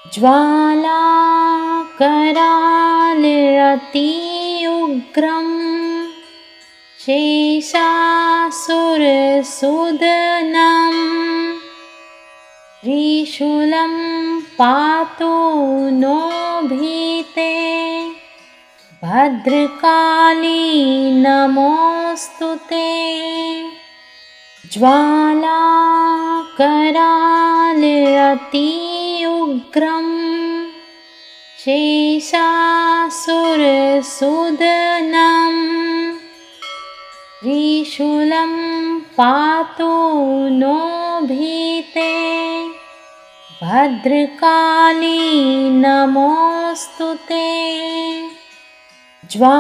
ज्वालाकरालयति उग्रं शेषासुरसूदनं त्रिशूलं पातु नो भीते भद्रकाली नमोऽस्तु ते। ज्वालाकरालयति उग्रं शेषासुरसूदनं त्रिशूलं पातु नो भीते भद्रकाली नमोऽस्तु ते। ज्वालाकरालयति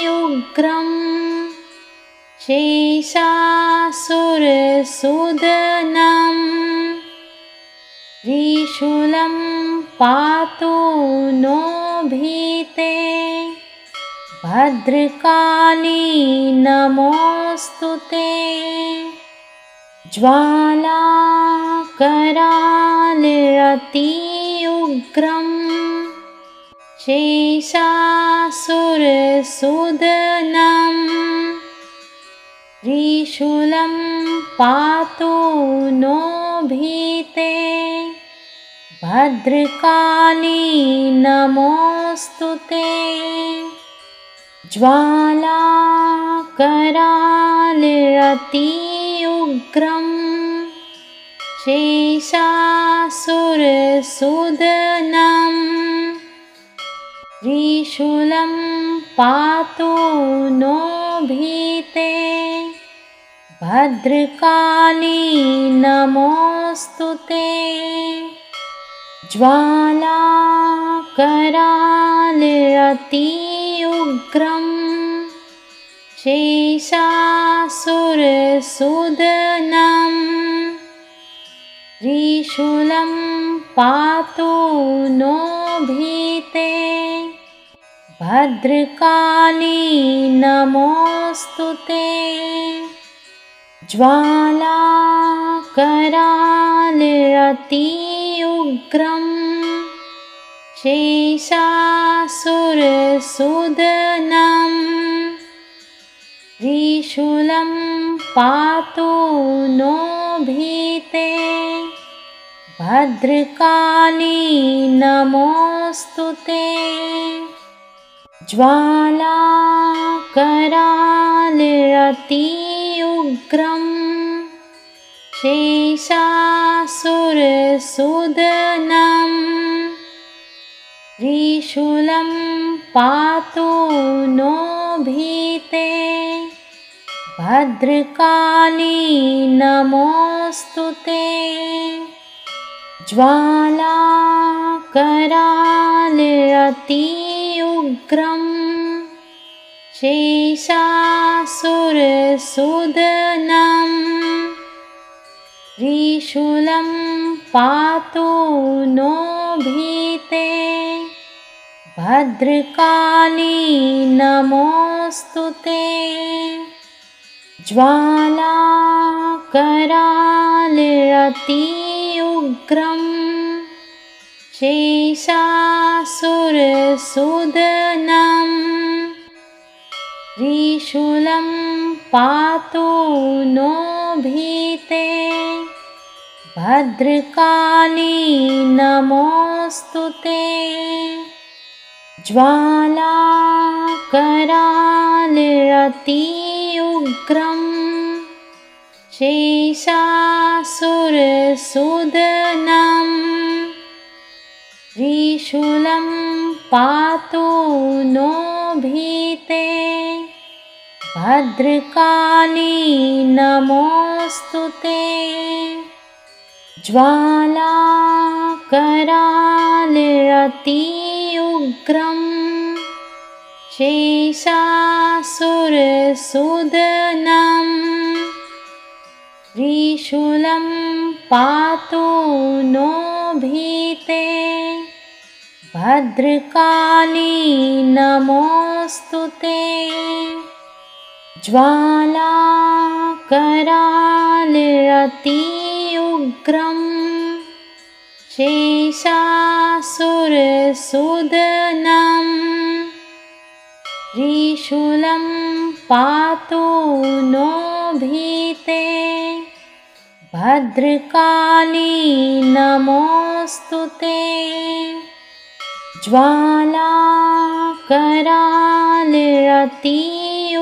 उग्रं शेषासुरसूदनं त्रिशूलं पातु नो भीते भद्रकाली नमोऽस्तु ते। ज्वालाकरालयति उग्रं शेषासुरसूदनं त्रिशूलं पातु नो भीते भद्रकाली नमोऽस्तु ते। ज्वालाकरालयति उग्रं शेषासुरसूदनं त्रिशूलं पातु नो भीते भद्रकाली नमोऽस्तु ते। ज्वालाकरालयति उग्रं शेषासुरसूदनं त्रिशूलं पातु नो भीते भद्रकाली नमोऽस्तु ते। ज्वालाकरालयति उग्रं शेषासुरसूदनं त्रिशूलं पातु नो भीते भद्रकाली नमोऽस्तु ते। ज्वालाकरालयति उग्रं शेषासुरसूदनं त्रिशूलं पातु नो भीते भद्रकाली नमोऽस्तु ते। ज्वालाकरालयति उग्रं शेषासुरसूदनं त्रिशूलं पातु नो भीते भद्रकाली नमोऽस्तु ते। ज्वालाकरालयति उग्रं शेषासुरसूदनं त्रिशूलं पातु नो भीते भद्रकाली नमोऽस्तु ते। ज्वालाकरालयति उग्रं शेषासुरसूदनं त्रिशूलं पातु नो भीते भद्रकाली नमोऽस्तु ते। ज्वालाकरालयति उग्रं शेषासुरसूदनं त्रिशूलं पातु नो भीते भद्रकाली नमोऽस्तु ते। ज्वालाकरालयति शेषासुरसुदनं त्रिशूलं पातु नो भीते भद्रकाली नमोऽस्तु ते ज्वालाकरालरति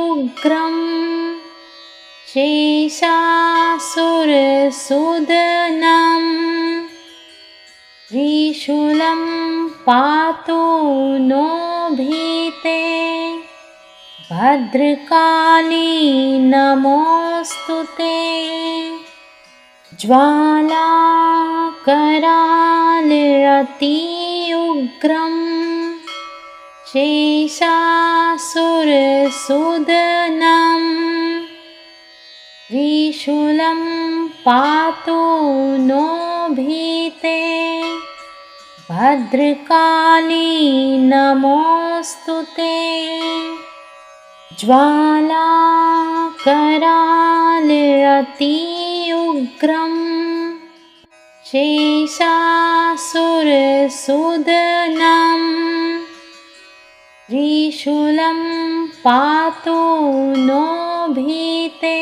उग्रं शेषासुरसुदनं त्रिशूलं पातु नो भीते भद्रकाली नमोऽस्तु ते ज्वालाकरालरति उग्रं शेषासुरसुदनं त्रिशूलं पातु नो भीते भद्रकाली नमोऽस्तु ते ज्वालाकरालरति उग्रं शेषासुरसुदनं त्रिशूलं पातु नो भीते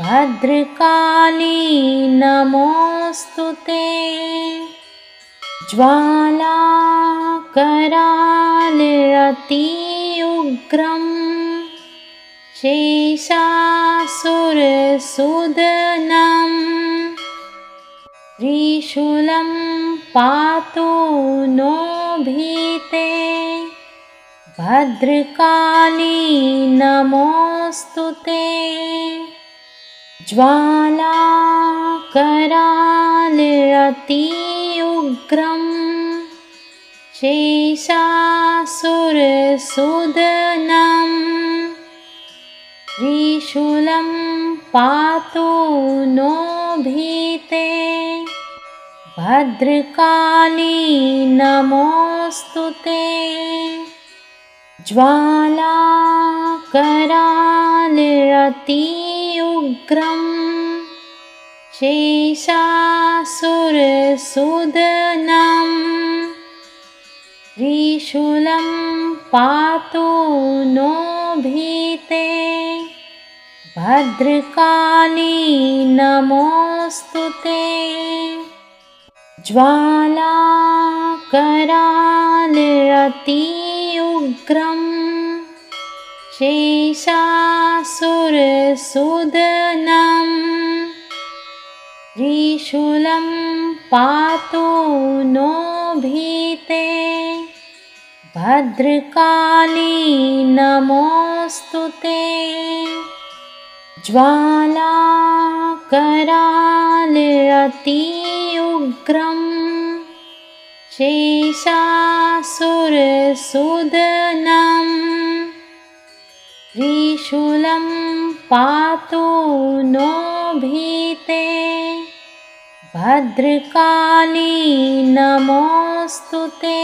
भद्रकाली नमोऽस्तु ते ज्वालाकरालरति उग्रं शेषासुरसुदनं त्रिशूलं पातु नो भीते भद्रकाली नमोऽस्तु ते ज्वालाकरालरति उग्रं शेषासुरसुदनं त्रिशूलं पातु नो भीते भद्रकाली नमोऽस्तु ते ज्वालाकरालरति उग्रं शेषासुरसुदनं त्रिशूलं पातु नो भीते भद्रकाली नमोऽस्तु ते ज्वालाकरालरति उग्रं शेषासुरसुदनं त्रिशूलं पातु नो भीते भद्रकाली नमोऽस्तु ते ज्वालाकरालरति उग्रं शेषासुरसुदनं त्रिशूलं पातु नो भीते भद्रकाली नमोऽस्तु ते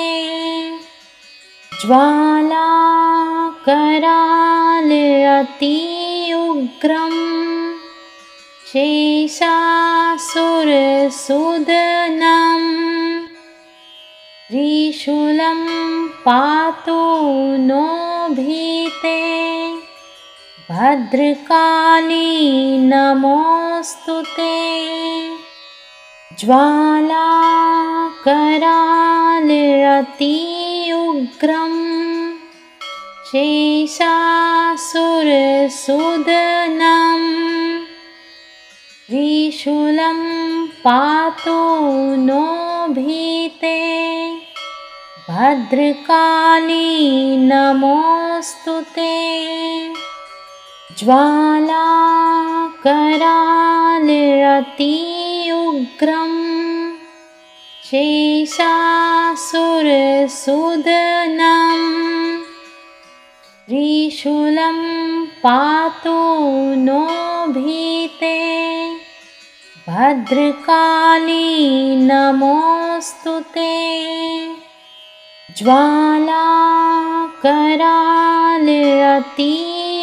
ज्वालाकरालरति उग्रं शेषासुरसुदनं त्रिशूलं पातु नो भीते भद्रकाली नमोऽस्तु ते ज्वालाकरालरति उग्रं शेषासुरसुदनं त्रिशूलं पातु नो भीते भद्रकाली नमोऽस्तु ते ज्वालाकरालरति उग्रं शेषासुरसुदनं त्रिशूलं पातु नो भीते भद्रकाली नमोऽस्तु ते ज्वालाकरालरति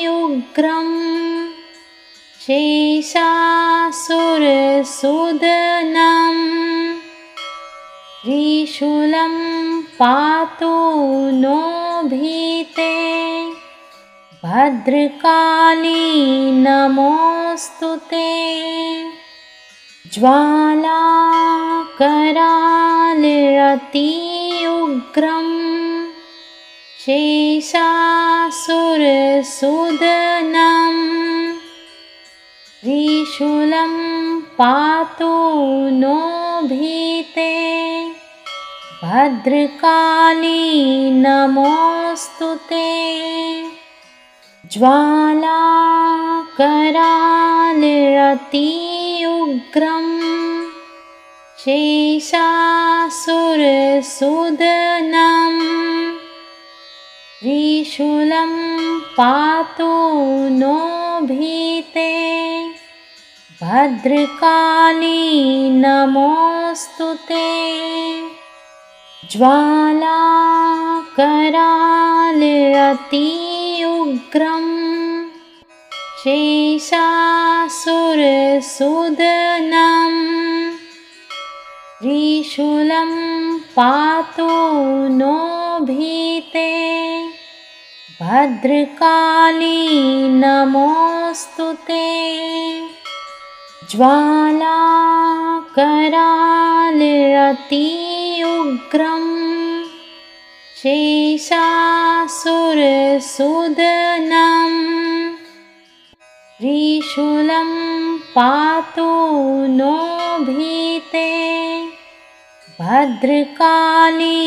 उग्रं शेषासुरसुदनं त्रिशूलं पातु नो भीते भद्रकाली नमोऽस्तुते ज्वालाकरालयति उग्रं शेषासुरसूदनं त्रिशूलं पातु नो भीते भद्रकाली नमोऽस्तुते ज्वालाकरालयति उग्रं शेषासुरसूदनं त्रिशूलं पातु नो भीते भद्रकाली नमोऽस्तुते ज्वालाकरालयति उग्रं शेषासुरसूदनं त्रिशूलं पातु नो भीते भद्रकाली नमोऽस्तुते ज्वालाकरालयति उग्रं शेषासुरसूदनं त्रिशूलं पातु नो भीते भद्रकाली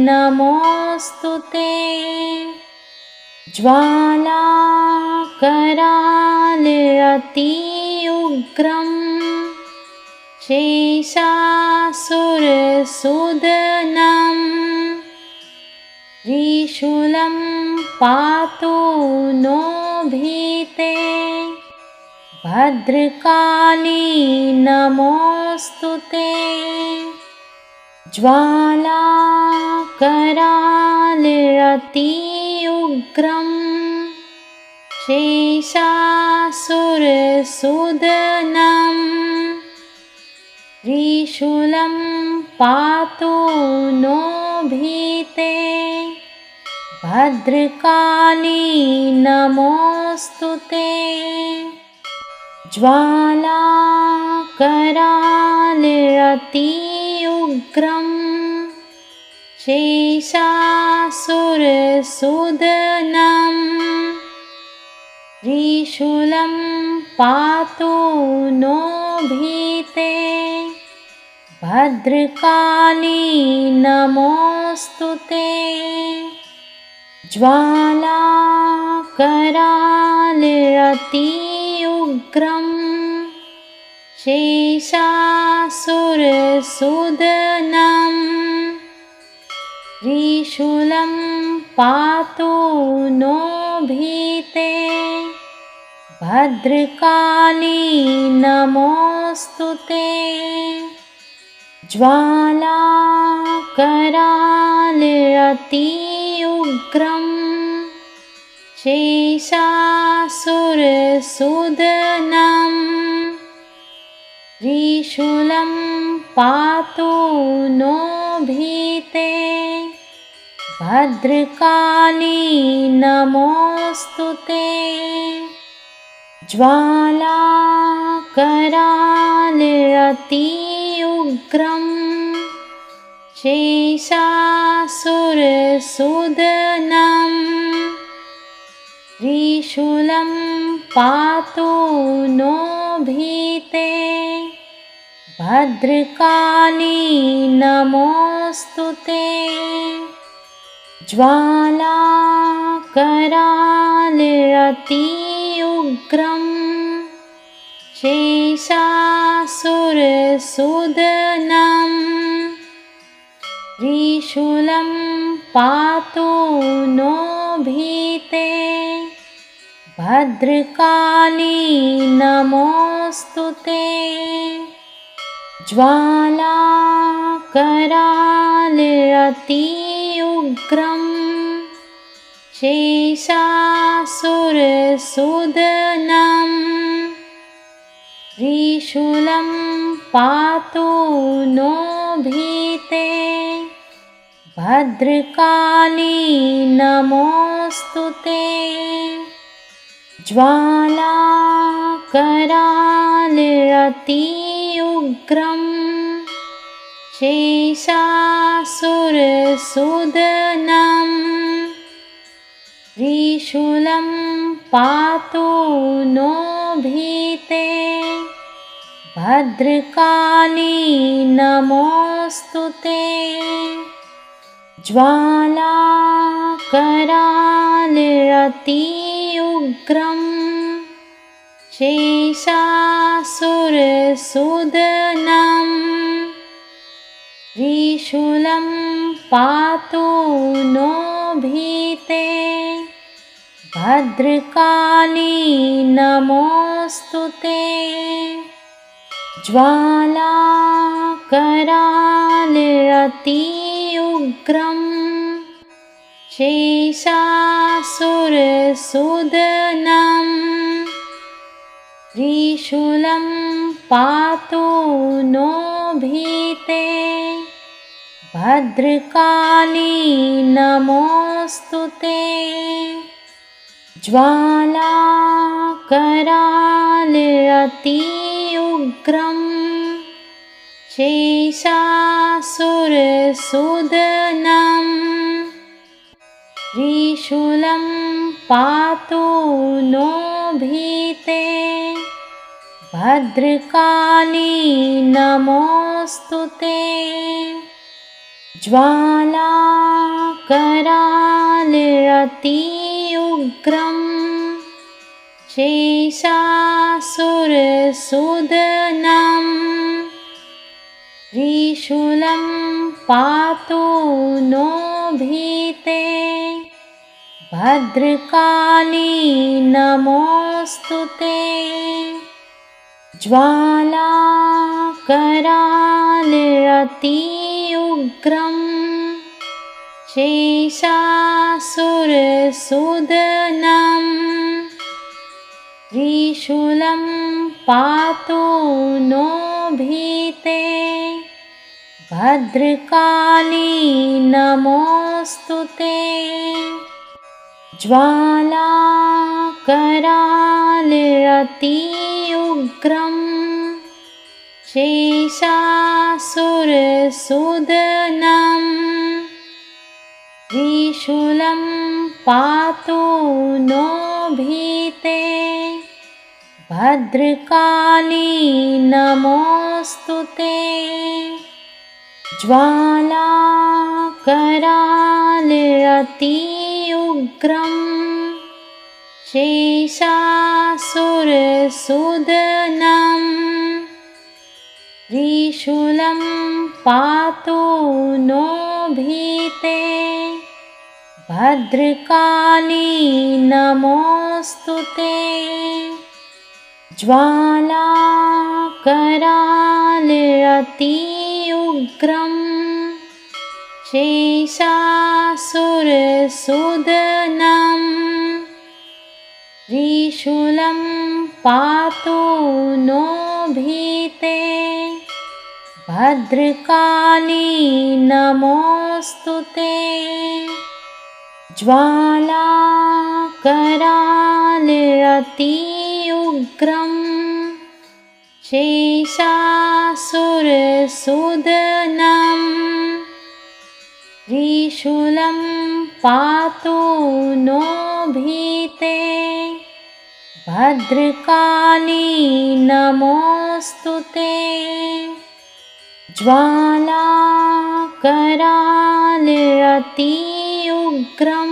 नमोऽस्तुते ज्वालाकरालयति उग्रं शेषासुरसूदनं त्रिशूलं पातु नो भीते भद्रकाली नमोऽस्तुते ज्वालाकरालयति उग्रं शेषासुरसूदनं त्रिशूलं पातु नो भीते भद्रकाली नमोऽस्तुते ज्वालाकरालयति उग्रं शेषासुरसूदनं त्रिशूलं पातु नो भीते भद्रकाली नमोऽस्तुते ज्वालाकरालयति उग्रं शेषासुरसूदनं त्रिशूलं पातु नो भीते भद्रकाली नमोऽस्तुते ज्वालाकरालयति उग्रं शेषासुरसूदनं त्रिशूलं पातु नो भीते भद्रकाली नमोऽस्तुते ज्वालाकरालयति उग्रं शेषासुरसूदनं त्रिशूलं पातु नो भीते भद्रकाली नमोऽस्तुते ज्वालाकरालयति उग्रं शेषासुरसूदनं त्रिशूलं पातु नो भीते भद्रकाली नमोऽस्तुते ज्वालाकरालयति उग्रं शेषासुरसूदनं त्रिशूलं पातु नो भीते भद्रकाली नमोऽस्तु ते ज्वालाकरालयति उग्रं शेषासुरसूदनम् त्रिशूलं पातु नो भीते भद्रकाली नमोऽस्तु ते ज्वालाकरालयति उग्रं शेषासुरसूदनम् त्रिशूलं पातु नो भीते भद्रकाली नमोऽस्तु ते ज्वालाकरालयति उग्रं शेषासुरसूदनम् त्रिशूलं पातु नो भीते भद्रकाली नमोऽस्तु ते ज्वालाकरालयति उग्रं शेषासुरसूदनम् त्रिशूलं पातु नो भीते भद्रकाली नमोऽस्तु ते ज्वालाकरालयति उग्रं शेषासुरसूदनम् त्रिशूलं पातु नो भीते भद्रकाली नमोऽस्तु ते ज्वालाकरालयति उग्रं शेषासुरसूदनम् त्रिशूलं पातु नो भीते भद्रकाली नमोऽस्तु ते ज्वालाकरालयति उग्रं शेषासुरसूदनम् त्रिशूलं पातु नो भीते भद्रकाली नमोऽस्तु ते ज्वालाकरालयति उग्रं शेषासुरसूदनम् त्रिशूलं पातु नो भीते भद्रकाली नमोऽस्तु ते ज्वालाकरालयति उग्रं शेषासुरसूदनम् त्रिशूलं पातु नो भीते भद्रकाली नमोऽस्तु ते ज्वालाकरालयति उग्रं शेषासुरसूदनम् त्रिशूलं पातु नो भीते भद्रकाली नमोऽस्तु ते ज्वालाकरालयति उग्रं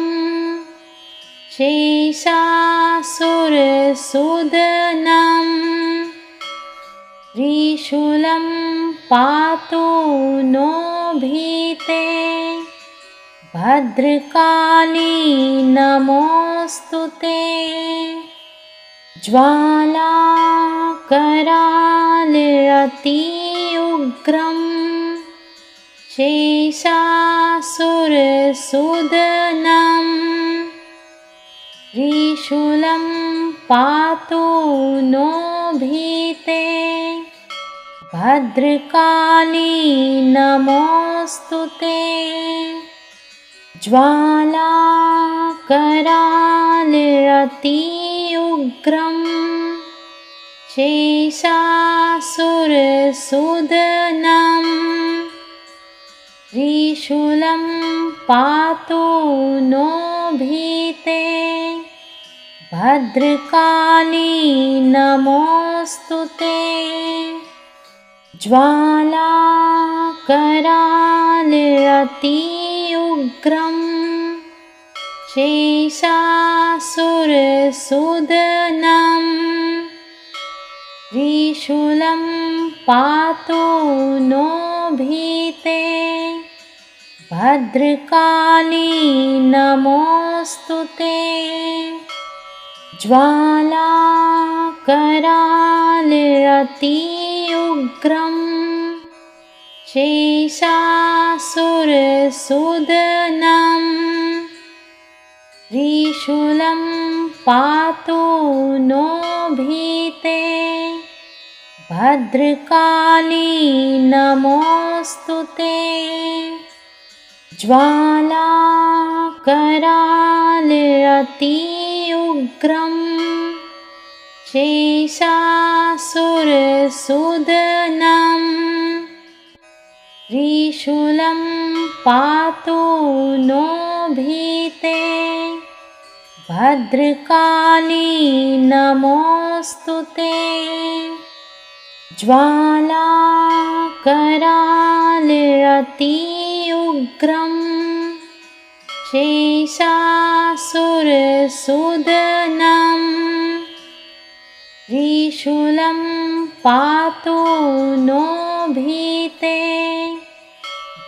शेषासुरसूदनम् त्रिशूलं पातु नो भीते भद्रकाली नमोऽस्तु ते ज्वालाकरालयति उग्रं शेषासुरसूदनम् त्रिशूलं पातु नो भीते भद्रकाली नमोऽस्तुते ज्वालाकरालयति उग्रं शेषासुरसूदनं त्रिशूलं पातु नो भीते भद्रकाली नमोऽस्तुते ज्वालाकरालयति उग्रं शेषासुरसूदनं त्रिशूलं पातु नो भीते भद्रकाली नमोऽस्तुते ज्वालाकरालयति उग्रं शेषासुरसूदनं त्रिशूलं पातु नो भीते भद्रकाली नमोऽस्तुते ज्वालाकरालयति उग्रं शेषासुरसूदनं त्रिशूलं पातु नो भीते भद्रकाली नमोऽस्तुते ज्वालाकरालयति उग्रं शेषासुरसूदनं त्रिशूलं पातु नो भीते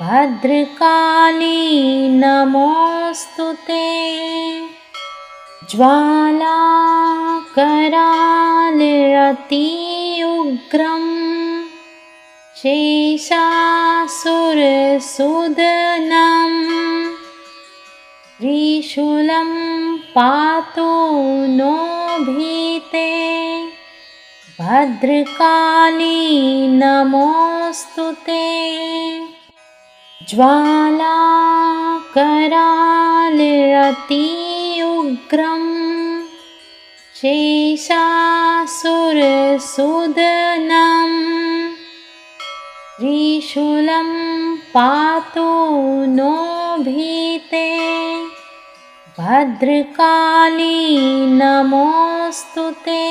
भद्रकाली नमोऽस्तुते ज्वालाकरालयति उग्रं शेषासुरसूदनं त्रिशूलं पातु नो भीते भद्रकाली नमोऽस्तुते ज्वालाकरालयति उग्रं शेषासुरसूदनं त्रिशूलं पातु नो भीते भद्रकाली नमोऽस्तुते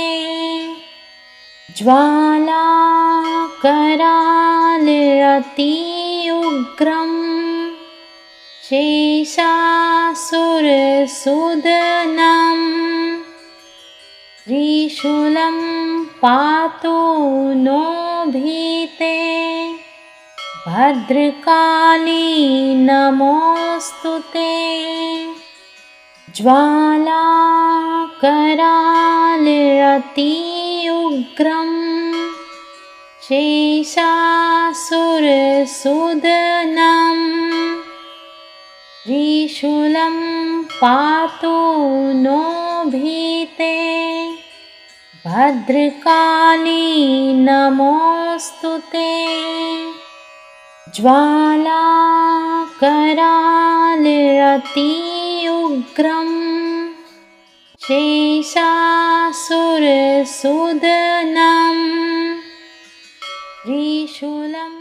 ज्वालाकरालयति उग्रं शेषासुरसूदनं त्रिशूलं पातु नो भीते भद्रकाली नमोऽस्तुते ज्वालाकरालयति उग्रं शेषासुरसूदनं त्रिशूलं पातु नो भीते भद्रकाली नमोऽस्तुते ज्वालाकरालयति उग्रं शेषासुरसूदनं त्रिशूलं